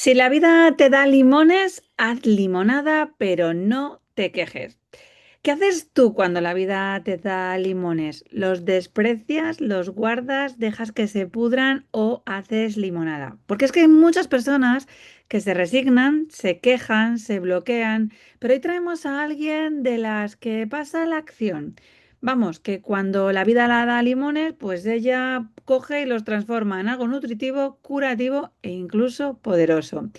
Si la vida te da limones, haz limonada, pero no te quejes. ¿Qué haces tú cuando la vida te da limones? ¿Los desprecias, los guardas, dejas que se pudran o haces limonada? Porque es que hay muchas personas que se resignan, se quejan, se bloquean, pero hoy traemos a alguien de las que pasa la acción. Vamos, que cuando la vida la da limones, pues ella coge y los transforma en algo nutritivo, curativo e incluso poderoso.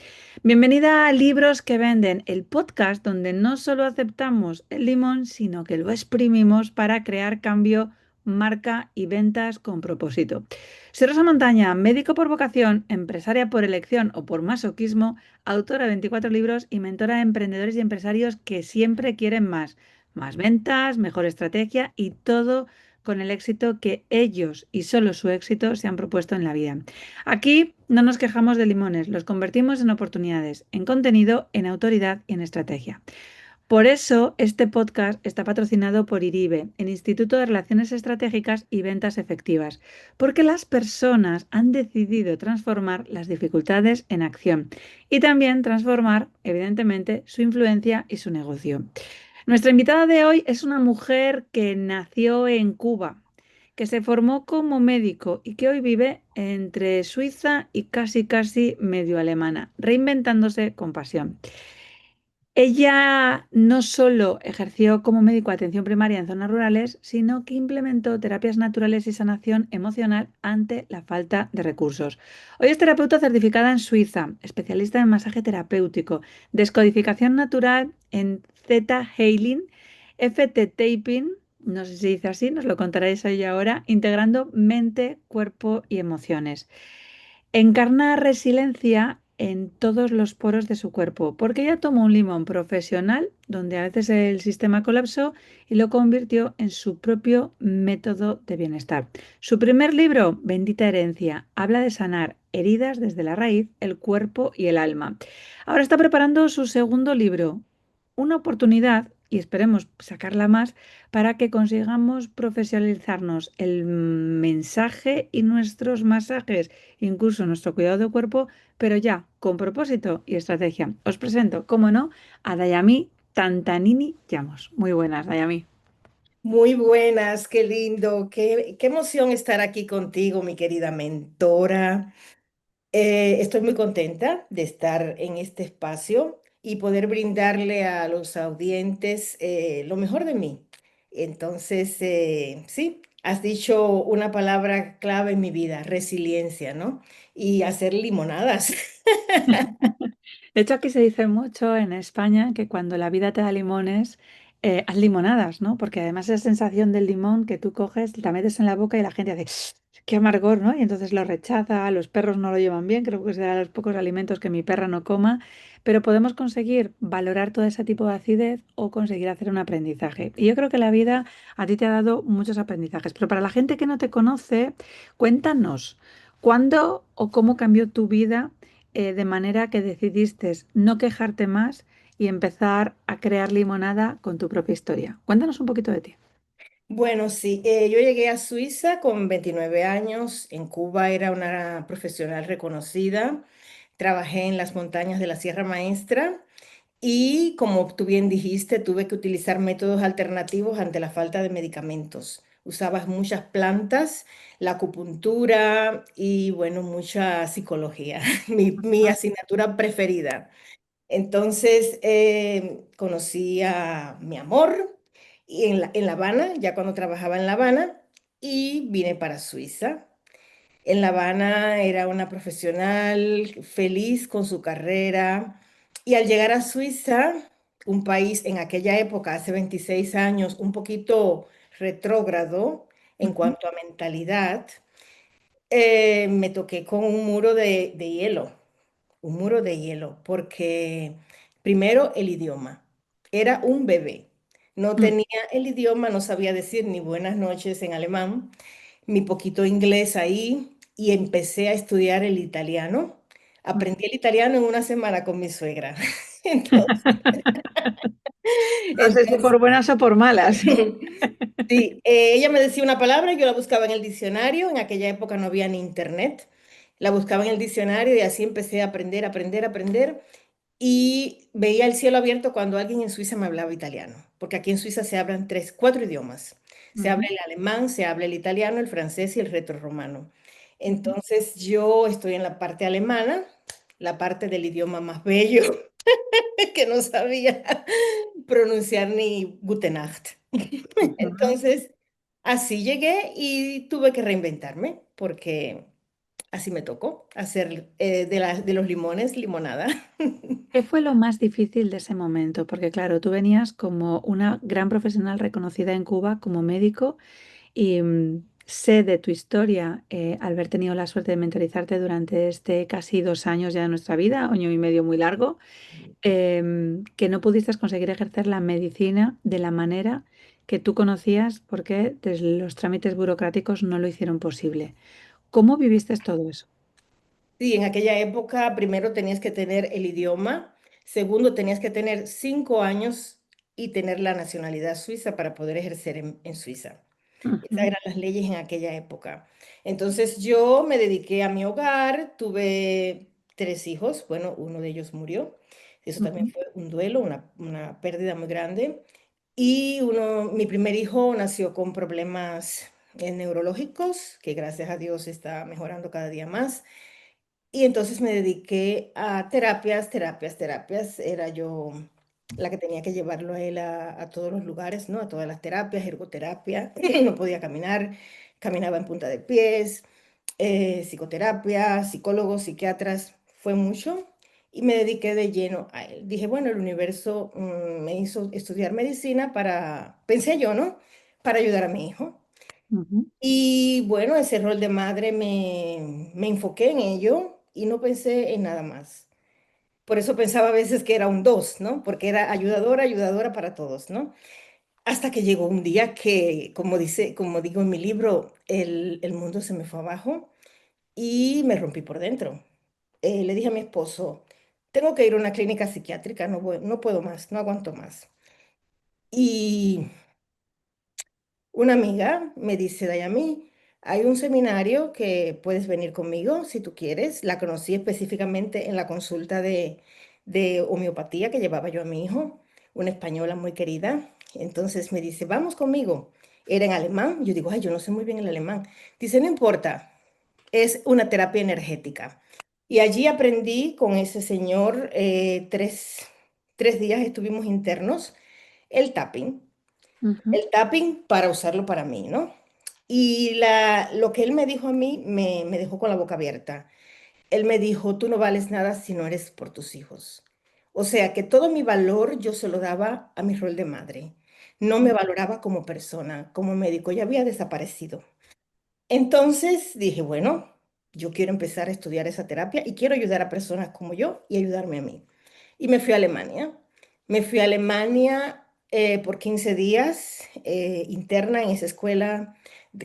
Bienvenida a Libros que Venden, el podcast donde no solo aceptamos el limón, sino que lo exprimimos para crear cambio, marca y ventas con propósito. Soy Rosa Montaña, médico por vocación, empresaria por elección o por masoquismo, autora de 24 libros y mentora de emprendedores y empresarios que siempre quieren más. Más ventas, mejor estrategia y todo con el éxito que ellos y solo su éxito se han propuesto en la vida. Aquí no nos quejamos de limones, los convertimos en oportunidades, en contenido, en autoridad y en estrategia. Por eso, este podcast está patrocinado por IRIBE, el Instituto de Relaciones Estratégicas y Ventas Efectivas, porque las personas han decidido transformar las dificultades en acción y también transformar, evidentemente, su influencia y su negocio. Nuestra invitada de hoy es una mujer que nació en Cuba, que se formó como médico y que hoy vive entre Suiza y casi medio alemana, reinventándose con pasión. Ella no solo ejerció como médico de atención primaria en zonas rurales, sino que implementó terapias naturales y sanación emocional ante la falta de recursos. Hoy es terapeuta certificada en Suiza, especialista en masaje terapéutico, descodificación natural en Theta Healing, FT Taping, no sé si se dice así, nos lo contaréis ella ahora, integrando mente, cuerpo y emociones. Encarna resiliencia en todos los poros de su cuerpo, porque ella tomó un limón profesional, donde a veces el sistema colapsó, y lo convirtió en su propio método de bienestar. Su primer libro, Bendita Herencia, habla de sanar heridas desde la raíz, el cuerpo y el alma. Ahora está preparando su segundo libro, una oportunidad, y esperemos sacarla más, para que consigamos profesionalizarnos el mensaje y nuestros masajes, incluso nuestro cuidado de cuerpo, pero ya con propósito y estrategia. Os presento, como no, a Dayami Tantanini Llamos. Muy buenas, Dayami. Muy buenas, qué lindo, qué emoción estar aquí contigo, mi querida mentora. Estoy muy contenta de estar en este espacio y poder brindarle a los audientes lo mejor de mí. Entonces, sí, has dicho una palabra clave en mi vida, resiliencia, ¿no? Y hacer limonadas. De hecho, aquí se dice mucho en España que cuando la vida te da limones, haz limonadas, ¿no? Porque además esa sensación del limón que tú coges, la metes en la boca y la gente hace qué amargor, ¿no? Y entonces lo rechaza, los perros no lo llevan bien, creo que será de los pocos alimentos que mi perra no coma, pero podemos conseguir valorar todo ese tipo de acidez o conseguir hacer un aprendizaje. Y yo creo que la vida a ti te ha dado muchos aprendizajes, pero para la gente que no te conoce, cuéntanos, ¿cuándo o cómo cambió tu vida? De manera que decidiste no quejarte más y empezar a crear limonada con tu propia historia. Cuéntanos un poquito de ti. Bueno, sí, yo llegué a Suiza con 29 años. En Cuba era una profesional reconocida. Trabajé en las montañas de la Sierra Maestra y, como tú bien dijiste, tuve que utilizar métodos alternativos ante la falta de medicamentos. Usabas muchas plantas, la acupuntura y, bueno, mucha psicología, mi Ah, asignatura preferida. Entonces, conocí a mi amor y en La Habana, ya cuando trabajaba en La Habana, y vine para Suiza. En La Habana era una profesional feliz con su carrera y al llegar a Suiza, un país en aquella época, hace 26 años, un poquito retrógrado en ujú. cuanto a mentalidad, me toqué con un muro de hielo, un muro de hielo, porque primero el idioma, era un bebé, no Mm. tenía el idioma, no sabía decir ni buenas noches en alemán, mi poquito inglés ahí y empecé a estudiar el italiano. Mm. Aprendí el italiano en una semana con mi suegra. Entonces, No sé si entonces por buenas o por malas. sí, ella me decía una palabra y yo la buscaba en el diccionario. En aquella época no había ni internet. la buscaba en el diccionario y así empecé a aprender, aprender, aprender. Y veía el cielo abierto cuando alguien en Suiza me hablaba italiano, porque aquí en Suiza se hablan tres, cuatro idiomas. Se habla Ujú, el alemán, se habla el italiano, el francés y el retorromano. ujú. Entonces yo estoy en la parte alemana, la parte del idioma más bello, que no sabía pronunciar ni Gute Nacht. Ujú. Entonces, así llegué y tuve que reinventarme, porque así me tocó hacer de los limones limonada. ¿Qué fue lo más difícil de ese momento? Porque claro, tú venías como una gran profesional reconocida en Cuba como médico y sé de tu historia al haber tenido la suerte de mentorizarte durante este casi 2 años ya de nuestra vida, año y medio muy largo, que no pudiste conseguir ejercer la medicina de la manera que tú conocías porque desde los trámites burocráticos no lo hicieron posible. ¿Cómo viviste todo eso? Sí, en aquella época primero tenías que tener el idioma, segundo tenías que tener 5 años y tener la nacionalidad suiza para poder ejercer en Suiza. Esas Ujú, eran las leyes en aquella época. Entonces yo me dediqué a mi hogar, tuve 3 hijos, bueno, uno de ellos murió. Eso también ujú, fue un duelo, una pérdida muy grande. Y mi primer hijo nació con problemas neurológicos, que gracias a Dios está mejorando cada día más. Y entonces me dediqué a terapias, terapias, terapias. Era yo la que tenía que llevarlo a él a todos los lugares, ¿no? A todas las terapias, ergoterapia. No podía caminar, caminaba en punta de pies, psicoterapia, psicólogos, psiquiatras, fue mucho. Y me dediqué de lleno a él. Dije, bueno, el universo me hizo estudiar medicina pensé yo, ¿no? Para ayudar a mi hijo. ujú, Y bueno, ese rol de madre me enfoqué en ello y no pensé en nada más. Por eso pensaba a veces que era un dos, ¿no? Porque era ayudadora, ayudadora para todos, ¿no? Hasta que llegó un día que, como digo en mi libro, el mundo se me fue abajo y me rompí por dentro. Le dije a mi esposo, tengo que ir a una clínica psiquiátrica, no puedo más, no aguanto más. Y una amiga me dice, Dayami, hay un seminario que puedes venir conmigo si tú quieres. La conocí específicamente en la consulta de homeopatía que llevaba yo a mi hijo, una española muy querida. Entonces me dice, vamos conmigo. Era en alemán. Yo digo, ay, yo no sé muy bien el alemán. Dice, no importa, es una terapia energética. Y allí aprendí con ese señor, 3 días estuvimos internos, el tapping ujú, el tapping para usarlo para mí, ¿no? Y lo que él me dijo a mí me dejó con la boca abierta. Él me dijo, tú no vales nada si no eres por tus hijos. O sea, que todo mi valor yo se lo daba a mi rol de madre. No me valoraba como persona, como médico, ya había desaparecido. Entonces dije, bueno, yo quiero empezar a estudiar esa terapia y quiero ayudar a personas como yo y ayudarme a mí. Y me fui a Alemania. Me fui a Alemania por 15 días interna en esa escuela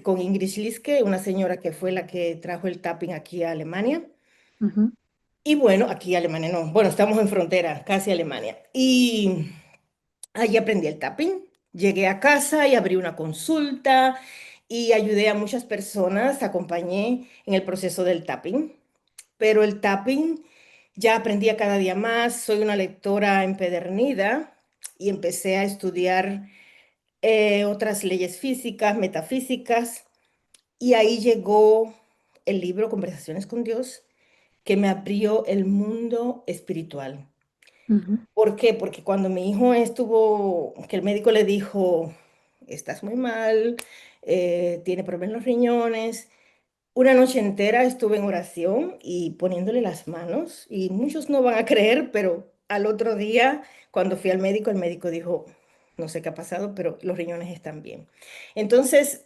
con Ingrid Schliske, una señora que fue la que trajo el tapping aquí a Alemania. ujú, Y bueno, aquí Alemania no, bueno, estamos en frontera, casi Alemania. Y allí aprendí el tapping. Llegué a casa y abrí una consulta y ayudé a muchas personas, acompañé en el proceso del tapping. Pero el tapping ya aprendía cada día más, soy una lectora empedernida y empecé a estudiar otras leyes físicas, metafísicas, y ahí llegó el libro Conversaciones con Dios, que me abrió el mundo espiritual. ujú, ¿Por qué? Porque cuando mi hijo estuvo, que el médico le dijo, estás muy mal, tiene problemas en los riñones, una noche entera estuve en oración y poniéndole las manos, y muchos no van a creer, pero al otro día, cuando fui al médico, el médico dijo, no sé qué ha pasado, pero los riñones están bien. Entonces,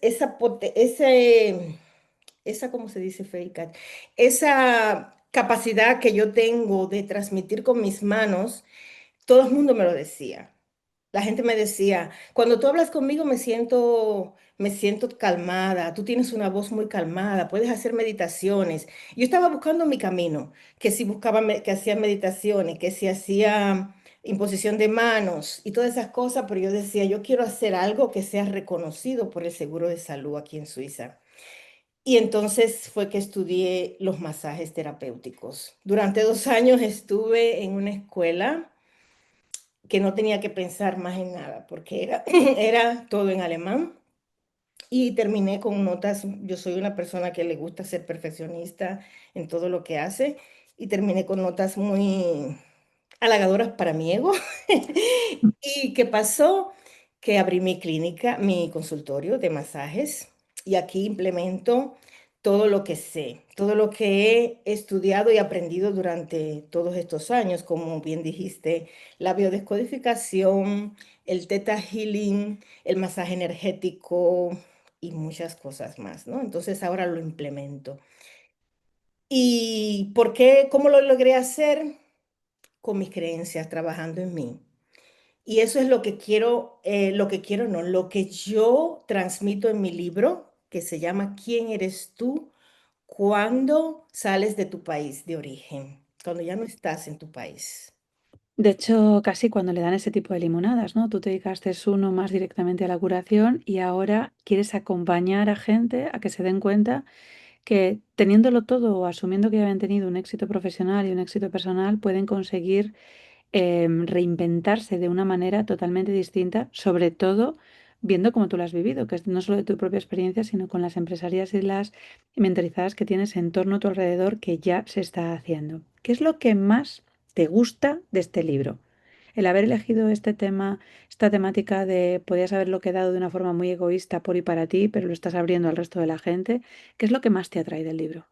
¿cómo se dice, Fericat? Esa capacidad que yo tengo de transmitir con mis manos, todo el mundo me lo decía. La gente me decía, cuando tú hablas conmigo me siento calmada, tú tienes una voz muy calmada, puedes hacer meditaciones. Yo estaba buscando mi camino, que si que hacía meditaciones, que si hacía imposición de manos y todas esas cosas, pero yo decía, yo quiero hacer algo que sea reconocido por el Seguro de Salud aquí en Suiza. Y entonces fue que estudié los masajes terapéuticos. Durante 2 años estuve en una escuela que no tenía que pensar más en nada, porque era, era todo en alemán. Y terminé con notas, yo soy una persona que le gusta ser perfeccionista en todo lo que hace, y terminé con notas muy halagadoras para mi ego. ¿Y qué pasó? Que abrí mi clínica, mi consultorio de masajes, y aquí implemento todo lo que sé, todo lo que he estudiado y aprendido durante todos estos años, como bien dijiste, la biodescodificación, el Theta Healing, el masaje energético y muchas cosas más, ¿no? Entonces ahora lo implemento. ¿Y por qué? ¿Cómo lo logré hacer? Con mis creencias, trabajando en mí. Y eso es lo que quiero no, lo que yo transmito en mi libro, que se llama ¿Quién eres tú cuando sales de tu país de origen? Cuando ya no estás en tu país. De hecho, casi cuando le dan ese tipo de limonadas, ¿no? Tú te dedicaste uno más directamente a la curación y ahora quieres acompañar a gente a que se den cuenta que teniéndolo todo o asumiendo que ya habían tenido un éxito profesional y un éxito personal, pueden conseguir reinventarse de una manera totalmente distinta, sobre todo viendo cómo tú lo has vivido, que es no solo de tu propia experiencia, sino con las empresarias y las mentorizadas que tienes en torno a tu alrededor que ya se está haciendo. ¿Qué es lo que más te gusta de este libro? El haber elegido este tema, esta temática de podías haberlo quedado de una forma muy egoísta por y para ti, pero lo estás abriendo al resto de la gente. ¿Qué es lo que más te atrae del libro?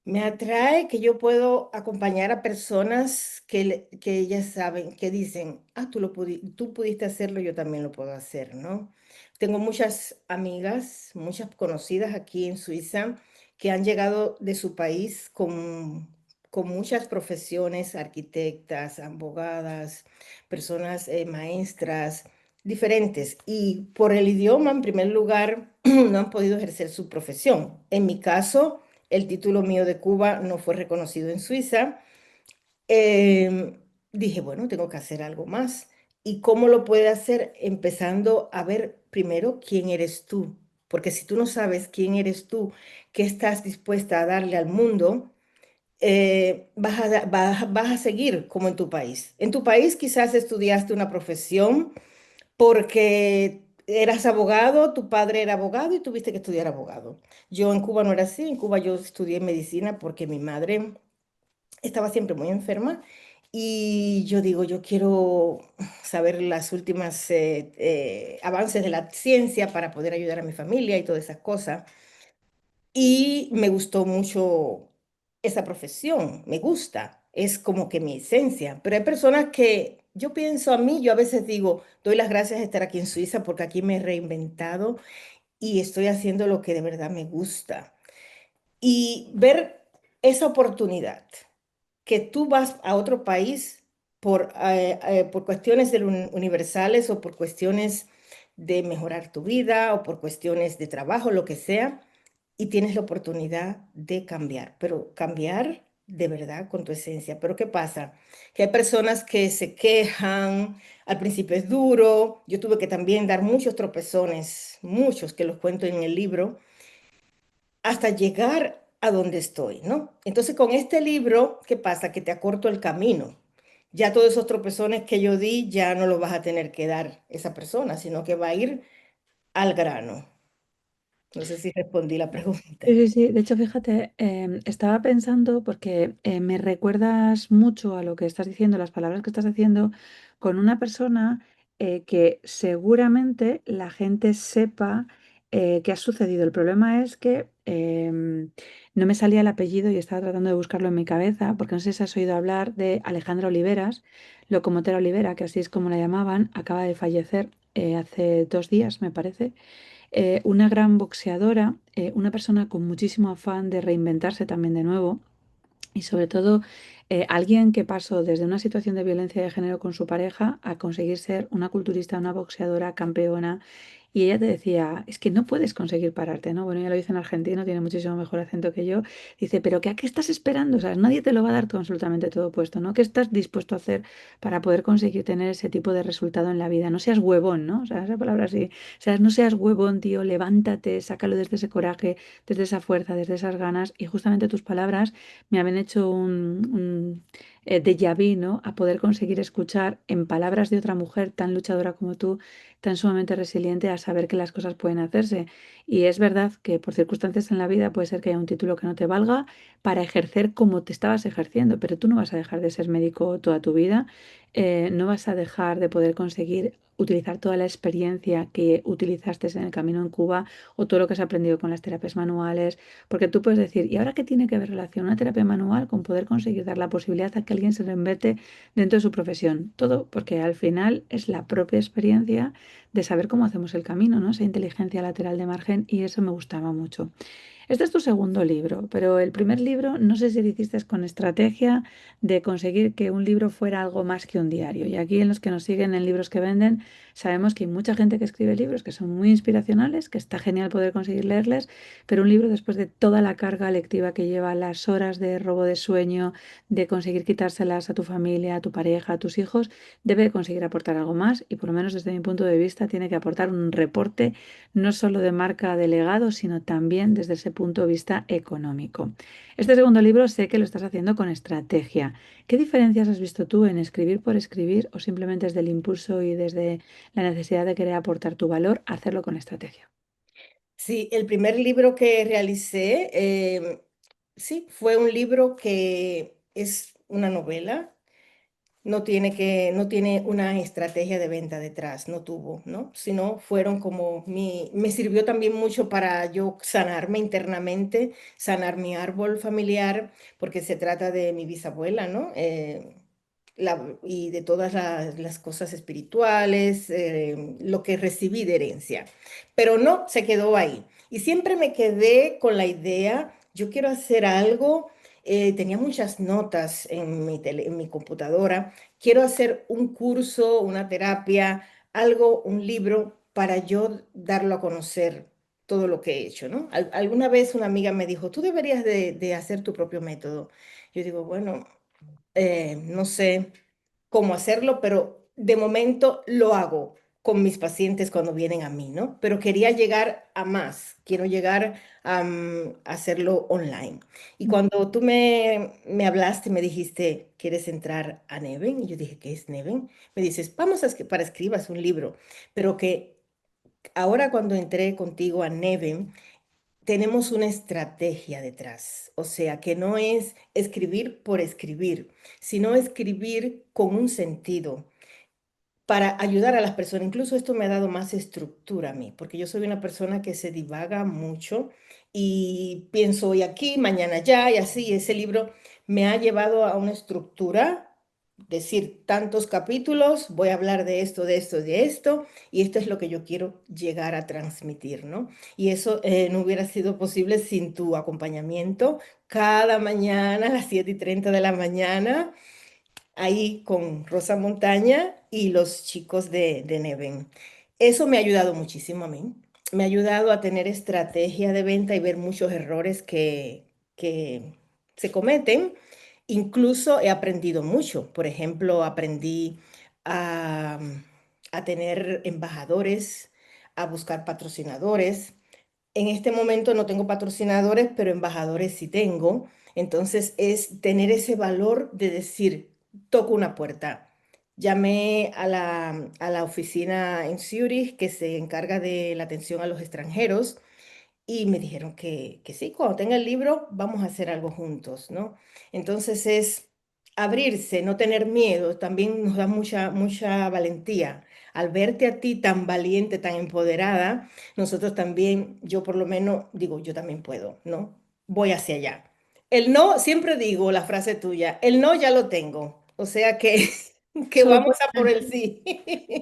Me atrae que yo puedo acompañar a personas que ellas saben, que dicen, ah, tú pudiste hacerlo, yo también lo puedo hacer, ¿no? Tengo muchas amigas, muchas conocidas aquí en Suiza que han llegado de su país con muchas profesiones, arquitectas, abogadas, personas maestras, diferentes. Y por el idioma, en primer lugar, no han podido ejercer su profesión. En mi caso, el título mío de Cuba no fue reconocido en Suiza. Em, Dije, bueno, tengo que hacer algo más. ¿Y cómo lo puede hacer? Empezando a ver primero quién eres tú. Porque si tú no sabes quién eres tú, qué estás dispuesta a darle al mundo, vas a seguir como en tu país. En tu país quizás estudiaste una profesión porque eras abogado, tu padre era abogado y tuviste que estudiar abogado. Yo en Cuba no era así, en Cuba yo estudié medicina porque mi madre estaba siempre muy enferma y yo digo, yo quiero saber las últimas avances de la ciencia para poder ayudar a mi familia y todas esas cosas. Y me gustó mucho esa profesión, me gusta, es como que mi esencia. Pero hay personas que yo pienso a mí, yo a veces digo, doy las gracias de estar aquí en Suiza porque aquí me he reinventado y estoy haciendo lo que de verdad me gusta. Y ver esa oportunidad, que tú vas a otro país por cuestiones universales o por cuestiones de mejorar tu vida o por cuestiones de trabajo, lo que sea, y tienes la oportunidad de cambiar, pero cambiar de verdad con tu esencia. Pero ¿qué pasa? Que hay personas que se quejan, al principio es duro, yo tuve que también dar muchos tropezones, muchos que los cuento en el libro, hasta llegar a donde estoy, ¿no? Entonces con este libro, ¿qué pasa? Que te acorto el camino. Ya todos esos tropezones que yo di, ya no los vas a tener que dar esa persona, sino que va a ir al grano. No sé si respondí la Sí, pregunta. sí, sí. De hecho, fíjate, estaba pensando porque me recuerdas mucho a lo que estás diciendo, las palabras que estás haciendo, con una persona que seguramente la gente sepa qué ha sucedido. El problema es que no me salía el apellido y estaba tratando de buscarlo en mi cabeza, porque no sé si has oído hablar de Alejandra Oliveras, Locomotera Olivera, que así es como la llamaban, acaba de fallecer hace 2 días, me parece. Una gran boxeadora, una persona con muchísimo afán de reinventarse también de nuevo y sobre todo alguien que pasó desde una situación de violencia de género con su pareja a conseguir ser una culturista, una boxeadora campeona y ella te decía, es que no puedes conseguir pararte, ¿no? Bueno, ella lo dice en argentino, tiene muchísimo mejor acento que yo. Dice, pero ¿qué, a qué estás esperando? O sea, nadie te lo va a dar todo, absolutamente todo puesto, ¿no? ¿Qué estás dispuesto a hacer para poder conseguir tener ese tipo de resultado en la vida? No seas huevón, ¿no? O sea, esa palabra así. O sea, no seas huevón, tío, levántate, sácalo desde ese coraje, desde esa fuerza, desde esas ganas. Y justamente tus palabras me habían hecho un déjà vu, ¿no? A poder conseguir escuchar en palabras de otra mujer tan luchadora como tú, tan sumamente resiliente, a saber que las cosas pueden hacerse. Y es verdad que por circunstancias en la vida puede ser que haya un título que no te valga para ejercer como te estabas ejerciendo, pero tú no vas a dejar de ser médico toda tu vida, no vas a dejar de poder conseguir utilizar toda la experiencia que utilizaste en el camino en Cuba o todo lo que has aprendido con las terapias manuales, porque tú puedes decir, ¿y ahora qué tiene que ver relación una terapia manual con poder conseguir dar la posibilidad a que alguien se reinvente dentro de su profesión? Todo porque al final es la propia experiencia de saber cómo hacemos el camino, ¿no? Esa inteligencia lateral de margen y eso me gustaba mucho. Este es tu segundo libro, pero el primer libro no sé si lo hiciste con estrategia de conseguir que un libro fuera algo más que un diario. Y aquí en los que nos siguen en libros que venden, sabemos que hay mucha gente que escribe libros que son muy inspiracionales, que está genial poder conseguir leerles, pero un libro después de toda la carga lectiva que lleva, las horas de robo de sueño, de conseguir quitárselas a tu familia, a tu pareja, a tus hijos, debe conseguir aportar algo más y por lo menos desde mi punto de vista tiene que aportar un reporte no solo de marca de legado, sino también desde ese punto de vista económico. Este segundo libro sé que lo estás haciendo con estrategia. ¿Qué diferencias has visto tú en escribir por escribir o simplemente desde el impulso y desde la necesidad de querer aportar tu valor, hacerlo con estrategia? Sí, el primer libro que realicé, sí, fue un libro que es una novela. No tiene una estrategia de venta detrás, no tuvo, ¿no? Sino fueron como me sirvió también mucho para yo sanarme internamente, sanar mi árbol familiar, porque se trata de mi bisabuela, ¿no? Y de todas las cosas espirituales, lo que recibí de herencia. Pero no, se quedó ahí. Y siempre me quedé con la idea, yo quiero hacer algo. Tenía muchas notas en en mi computadora. Quiero hacer un curso, una terapia, algo, un libro para yo darlo a conocer todo lo que he hecho, ¿no? Alguna vez una amiga me dijo, tú deberías de hacer tu propio método. Yo digo, bueno, no sé cómo hacerlo, pero de momento lo hago con mis pacientes cuando vienen a mí, ¿no? Pero quería llegar a más, quiero llegar a hacerlo online. Y cuando tú me hablaste, me dijiste, ¿quieres entrar a Neven? Y yo dije, ¿qué es Neven? Me dices, vamos para escribas un libro, pero que ahora cuando entré contigo a Neven, tenemos una estrategia detrás, o sea, que no es escribir por escribir, sino escribir con un sentido para ayudar a las personas. Incluso esto me ha dado más estructura a mí, porque yo soy una persona que se divaga mucho y pienso hoy aquí, mañana allá y así. Ese libro me ha llevado a una estructura, decir tantos capítulos, voy a hablar de esto, de esto, de esto, y esto es lo que yo quiero llegar a transmitir, ¿no? Y eso no hubiera sido posible sin tu acompañamiento cada mañana a las 7:30 de la mañana ahí con Rosa Montaña y los chicos de Neven. Eso me ha ayudado muchísimo a mí. Me ha ayudado a tener estrategia de venta y ver muchos errores que se cometen. Incluso he aprendido mucho. Por ejemplo, aprendí a, a tener embajadores, a buscar patrocinadores. En este momento no tengo patrocinadores, pero embajadores sí tengo. Entonces es tener ese valor de decir, toco una puerta. Llamé a la oficina en Zurich que se encarga de la atención a los extranjeros y me dijeron que sí, cuando tenga el libro vamos a hacer algo juntos, ¿no? Entonces es abrirse, no tener miedo, también nos da mucha valentía. Al verte a ti tan valiente, tan empoderada, nosotros también, yo por lo menos digo, yo también puedo, ¿no? Voy hacia allá. El no, siempre digo la frase tuya, el no ya lo tengo. O sea que que Solo vamos puede a por el sí.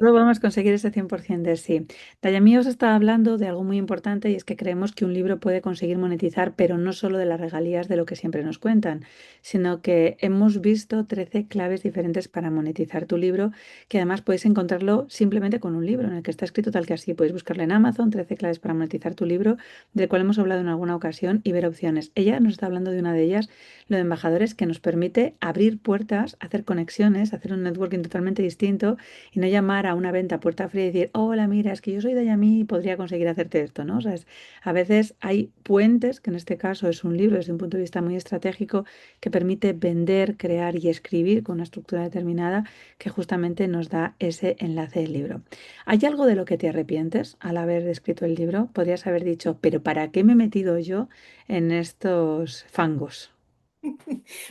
No podemos conseguir ese 100% de sí. Dayami os está hablando de algo muy importante y es que creemos que un libro puede conseguir monetizar, pero no solo de las regalías de lo que siempre nos cuentan, sino que hemos visto 13 claves diferentes para monetizar tu libro, que además puedes encontrarlo simplemente con un libro en el que está escrito tal que así. Puedes buscarlo en Amazon, 13 claves para monetizar tu libro, del cual hemos hablado en alguna ocasión, y ver opciones. Ella nos está hablando de una de ellas, lo de embajadores, que nos permite abrir puertas, hacer conexiones, hacer un networking totalmente distinto y no llamar a una venta a puerta fría y decir, hola, mira, es que yo soy Dayami y podría conseguir hacerte esto, ¿no? O sea, a veces hay puentes, que en este caso es un libro desde un punto de vista muy estratégico, que permite vender, crear y escribir con una estructura determinada que justamente nos da ese enlace del libro. ¿Hay algo de lo que te arrepientes al haber escrito el libro? Podrías haber dicho, pero ¿para qué me he metido yo en estos fangos?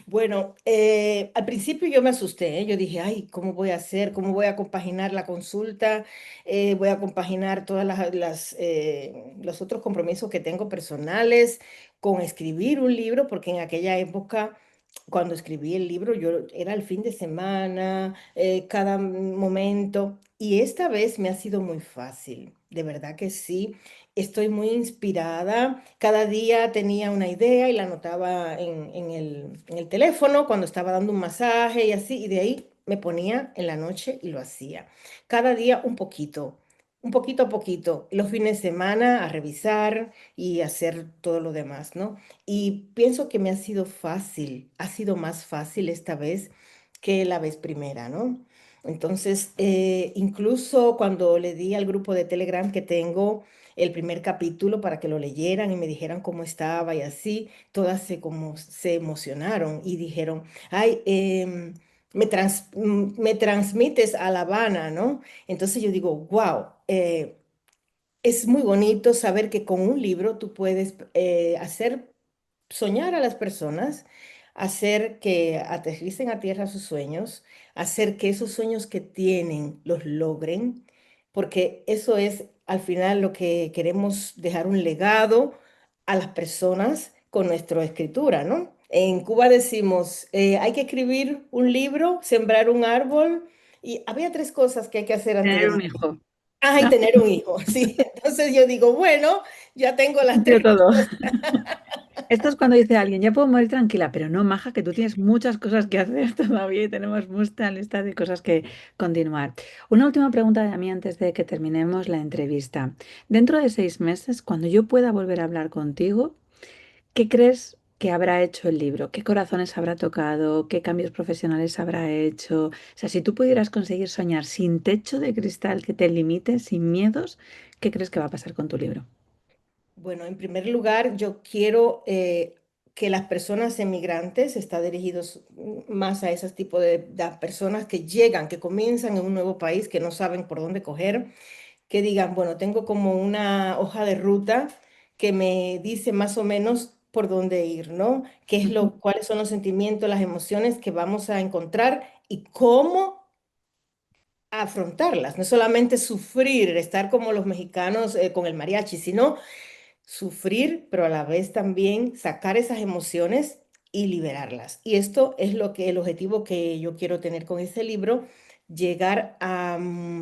Bueno, al principio yo me asusté, ¿eh? Yo dije, ay, ¿cómo voy a hacer? ¿Cómo voy a compaginar la consulta? Voy a compaginar todas los otros compromisos que tengo personales con escribir un libro, porque en aquella época, cuando escribí el libro, yo era el fin de semana, cada momento, y esta vez me ha sido muy fácil, de verdad que sí. Estoy muy inspirada. Cada día tenía una idea y la anotaba en el teléfono cuando estaba dando un masaje y así, y de ahí me ponía en la noche y lo hacía. Cada día un poquito a poquito, los fines de semana a revisar y hacer todo lo demás, ¿no? Y pienso que me ha sido más fácil esta vez que la vez primera, ¿no? Entonces, incluso cuando le di al grupo de Telegram que tengo, el primer capítulo para que lo leyeran y me dijeran cómo estaba y así, todas como se emocionaron y dijeron, ay, me transmites a La Habana, ¿no? Entonces yo digo, wow, es muy bonito saber que con un libro tú puedes hacer soñar a las personas, hacer que aterricen a tierra sus sueños, hacer que esos sueños que tienen los logren, porque eso es al final lo que queremos dejar un legado a las personas con nuestra escritura, ¿no? En Cuba decimos, hay que escribir un libro, sembrar un árbol, y había tres cosas que hay que hacer antes de Tener un morir. hijo. Ah, y tener un hijo, sí. Entonces yo digo, bueno, ya tengo las tres Cumplió todo. cosas. Esto es cuando dice alguien, ya puedo morir tranquila, pero no, maja, que tú tienes muchas cosas que hacer todavía y tenemos mucha lista de cosas que continuar. Una última pregunta de mí antes de que terminemos la entrevista. Dentro de 6 meses, cuando yo pueda volver a hablar contigo, ¿qué crees que habrá hecho el libro? ¿Qué corazones habrá tocado? ¿Qué cambios profesionales habrá hecho? O sea, si tú pudieras conseguir soñar sin techo de cristal que te limite, sin miedos, ¿qué crees que va a pasar con tu libro? Bueno, en primer lugar, yo quiero que las personas emigrantes, está dirigidos más a ese tipo de personas que llegan, que comienzan en un nuevo país, que no saben por dónde coger, que digan, bueno, tengo como una hoja de ruta que me dice más o menos por dónde ir, ¿no? Cuáles son los sentimientos, las emociones que vamos a encontrar y cómo afrontarlas. No solamente sufrir, estar como los mexicanos con el mariachi, sino sufrir, pero a la vez también sacar esas emociones y liberarlas. Y esto es el objetivo que yo quiero tener con este libro, llegar a,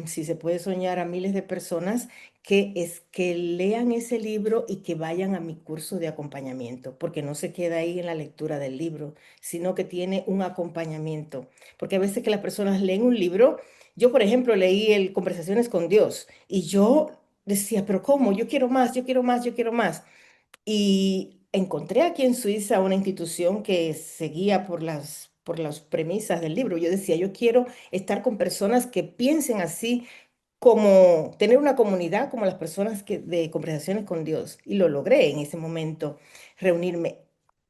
si se puede soñar, a miles de personas que lean ese libro y que vayan a mi curso de acompañamiento, porque no se queda ahí en la lectura del libro, sino que tiene un acompañamiento. Porque a veces que las personas leen un libro, yo por ejemplo leí el Conversaciones con Dios y yo decía, pero ¿cómo? Yo quiero más, yo quiero más, yo quiero más. Y encontré aquí en Suiza una institución que seguía por las premisas del libro. Yo decía, yo quiero estar con personas que piensen así, como tener una comunidad como las personas de conversaciones con Dios. Y lo logré en ese momento, reunirme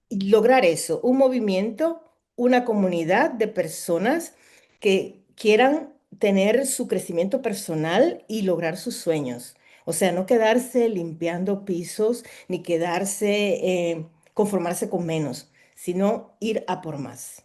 y lograr eso, un movimiento, una comunidad de personas que quieran tener su crecimiento personal y lograr sus sueños. O sea, no quedarse limpiando pisos ni quedarse, conformarse con menos, sino ir a por más.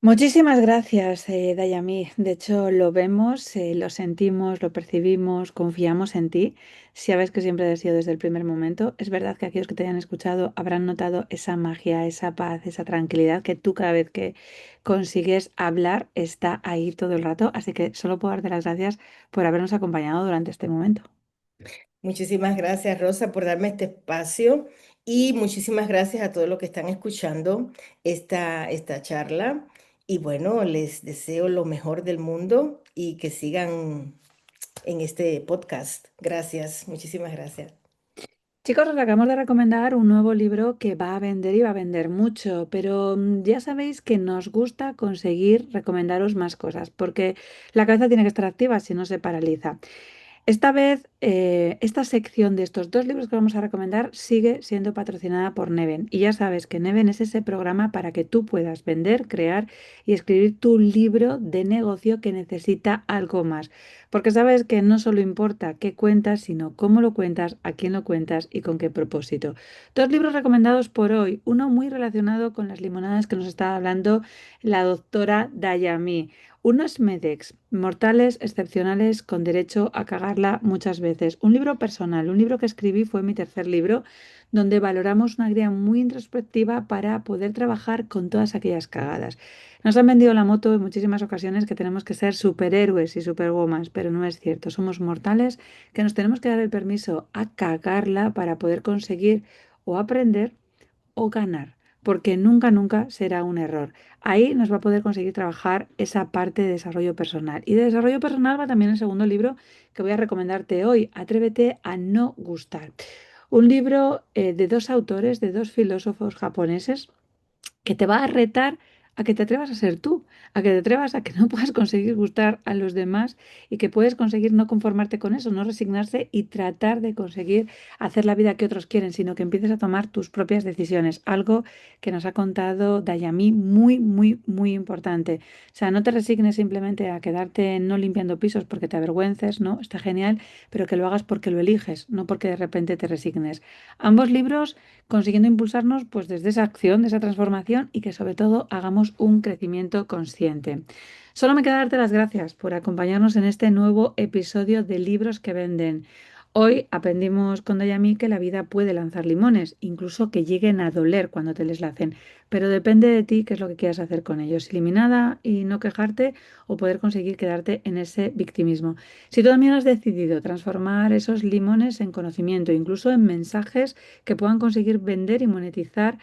Muchísimas gracias, Dayami. De hecho, lo vemos, lo sentimos, lo percibimos, confiamos en ti. Sabes que siempre ha sido desde el primer momento. Es verdad que aquellos que te hayan escuchado habrán notado esa magia, esa paz, esa tranquilidad que tú cada vez que consigues hablar está ahí todo el rato. Así que solo puedo darte las gracias por habernos acompañado durante este momento. Muchísimas gracias, Rosa, por darme este espacio y muchísimas gracias a todos los que están escuchando esta charla. Y bueno, les deseo lo mejor del mundo y que sigan en este podcast. Gracias, muchísimas gracias. Chicos, os acabamos de recomendar un nuevo libro que va a vender y va a vender mucho, pero ya sabéis que nos gusta conseguir recomendaros más cosas, porque la cabeza tiene que estar activa, si no se paraliza. Esta vez, esta sección de estos dos libros que vamos a recomendar sigue siendo patrocinada por Neven. Y ya sabes que Neven es ese programa para que tú puedas vender, crear y escribir tu libro de negocio que necesita algo más. Porque sabes que no solo importa qué cuentas, sino cómo lo cuentas, a quién lo cuentas y con qué propósito. Dos libros recomendados por hoy. Uno muy relacionado con las limonadas que nos estaba hablando la doctora Dayami. Unos Medex, mortales excepcionales con derecho a cagarla muchas veces. Un libro personal, un libro que escribí fue mi tercer libro, donde valoramos una guía muy introspectiva para poder trabajar con todas aquellas cagadas. Nos han vendido la moto en muchísimas ocasiones que tenemos que ser superhéroes y superwomas, pero no es cierto. Somos mortales que nos tenemos que dar el permiso a cagarla para poder conseguir o aprender o ganar, porque nunca, nunca será un error. Ahí nos va a poder conseguir trabajar esa parte de desarrollo personal. Y de desarrollo personal va también el segundo libro que voy a recomendarte hoy, Atrévete a no gustar. Un libro de dos autores, de dos filósofos japoneses que te va a retar a que te atrevas a ser tú, a que te atrevas a que no puedas conseguir gustar a los demás y que puedes conseguir no conformarte con eso, no resignarse y tratar de conseguir hacer la vida que otros quieren, sino que empieces a tomar tus propias decisiones, algo que nos ha contado Dayami muy, muy, muy importante. O sea, no te resignes simplemente a quedarte no limpiando pisos porque te avergüences, ¿no? Está genial, pero que lo hagas porque lo eliges, no porque de repente te resignes. Ambos libros consiguiendo impulsarnos pues desde esa acción, de esa transformación y que sobre todo hagamos un crecimiento consciente. Solo me queda darte las gracias por acompañarnos en este nuevo episodio de Libros que Venden. Hoy aprendimos con Dayami que la vida puede lanzar limones, incluso que lleguen a doler cuando te les lacen, pero depende de ti qué es lo que quieras hacer con ellos, eliminada y no quejarte o poder conseguir quedarte en ese victimismo. Si tú también has decidido transformar esos limones en conocimiento, incluso en mensajes que puedan conseguir vender y monetizar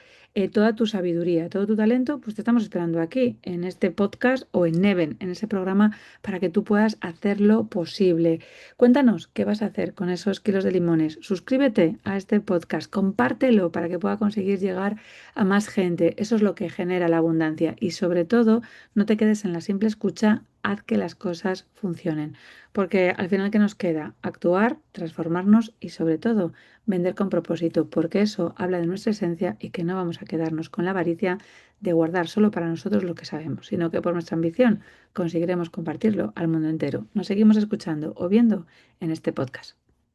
toda tu sabiduría, todo tu talento, pues te estamos esperando aquí, en este podcast o en Neven, en ese programa, para que tú puedas hacerlo posible. Cuéntanos qué vas a hacer con esos kilos de limones. Suscríbete a este podcast, compártelo para que pueda conseguir llegar a más gente. Eso es lo que genera la abundancia. Y sobre todo, no te quedes en la simple escucha, haz que las cosas funcionen. Porque al final, ¿qué nos queda? Actuar, transformarnos y sobre todo vender con propósito, porque eso habla de nuestra esencia y que no vamos a quedarnos con la avaricia de guardar solo para nosotros lo que sabemos, sino que por nuestra ambición conseguiremos compartirlo al mundo entero. Nos seguimos escuchando o viendo en este podcast.